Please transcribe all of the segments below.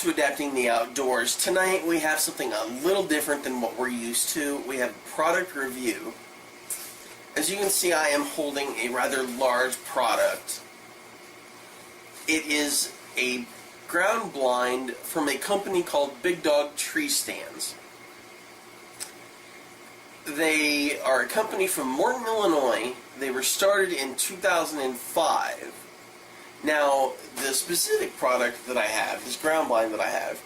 to adapting the outdoors. Tonight we have something a little different than what we're used to. We have a product review. As you can see, I am holding a rather large product. It is a ground blind from a company called Big Dog Treestands. They are a company from Morton, Illinois. They were started in 2005. Now, the specific product that I have, this ground blind that I have,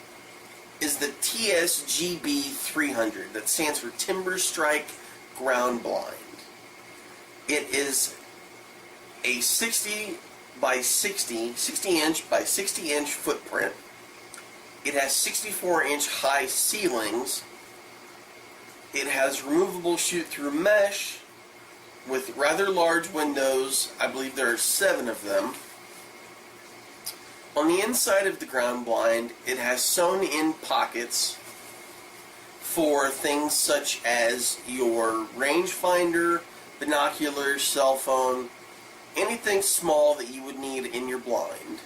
is the TSGB 300. That stands for Timber Strike Ground Blind. It is a 60 inch by 60 inch footprint. It has 64 inch high ceilings. It has removable shoot-through mesh with rather large windows. I believe there are 7 of them. On the inside of the ground blind, it has sewn-in pockets for things such as your rangefinder, binoculars, cell phone, anything small that you would need in your blind.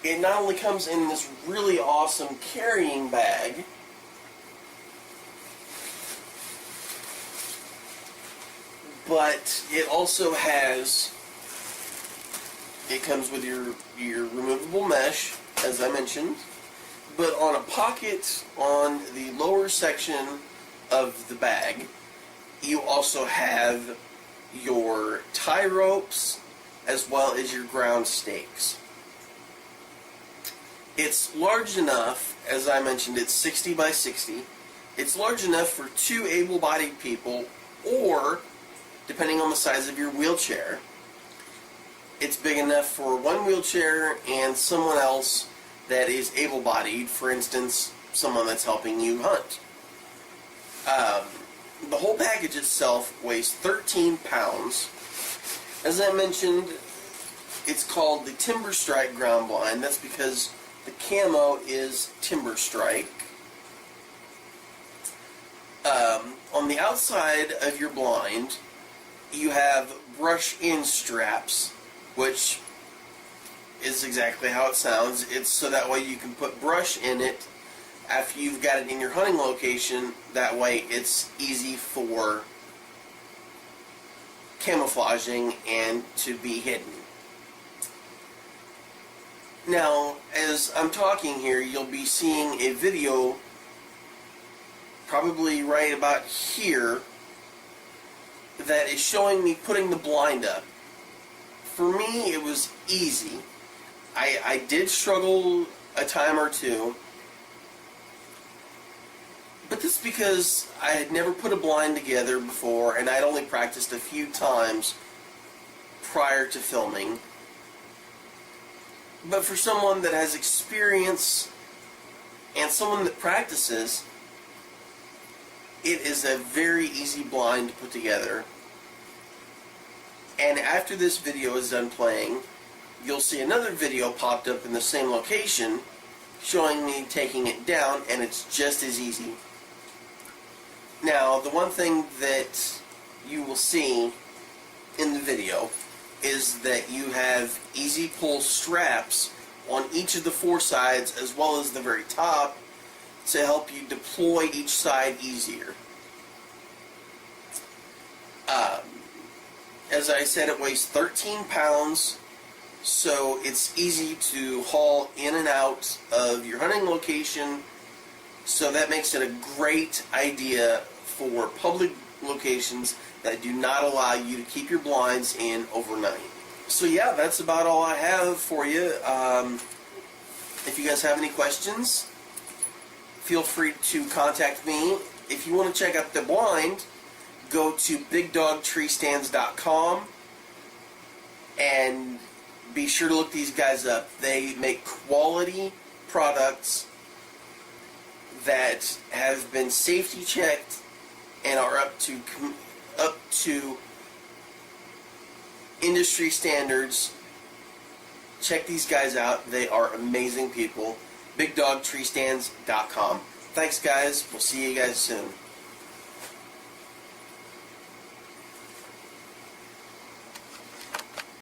It not only comes in this really awesome carrying bag, but it also has, it comes with your removable mesh, as I mentioned, but on a pocket on the lower section of the bag, you also have your tie ropes as well as your ground stakes. It's large enough, as I mentioned, it's 60 by 60. It's large enough for 2 able-bodied people, or, depending on the size of your wheelchair, it's big enough for 1 wheelchair and someone else that is able-bodied, for instance, someone that's helping you hunt. The whole package itself weighs 13 pounds. As I mentioned, it's called the Timber Strike Ground Blind. That's because the camo is Timber Strike. On the outside of your blind, you have brush-in straps, which is exactly how it sounds. It's so that way you can put brush in it after you've got it in your hunting location. That way it's easy for camouflaging and to be hidden. Now, as I'm talking here, you'll be seeing a video probably right about here that is showing me putting the blind up. For me, it was easy. I did struggle a time or two, but that's because I had never put a blind together before, and I'd only practiced a few times prior to filming. But for someone that has experience and someone that practices, it is a very easy blind to put together. And after this video is done playing, you'll see another video popped up in the same location showing me taking it down, and it's just as easy. Now, the one thing that you will see in the video is that you have easy pull straps on each of the 4 sides as well as the very top to help you deploy each side easier. As I said, it weighs 13 pounds, so it's easy to haul in and out of your hunting location, so that makes it a great idea for public locations that do not allow you to keep your blinds in overnight. So yeah, that's about all I have for you. If you guys have any questions, feel free to contact me. If you want to check out the blind, go to BigDogTreestands.com and be sure to look these guys up. They make quality products that have been safety checked and are up to industry standards. Check these guys out. They are amazing people. BigDogTreestands.com. Thanks, guys. We'll see you guys soon.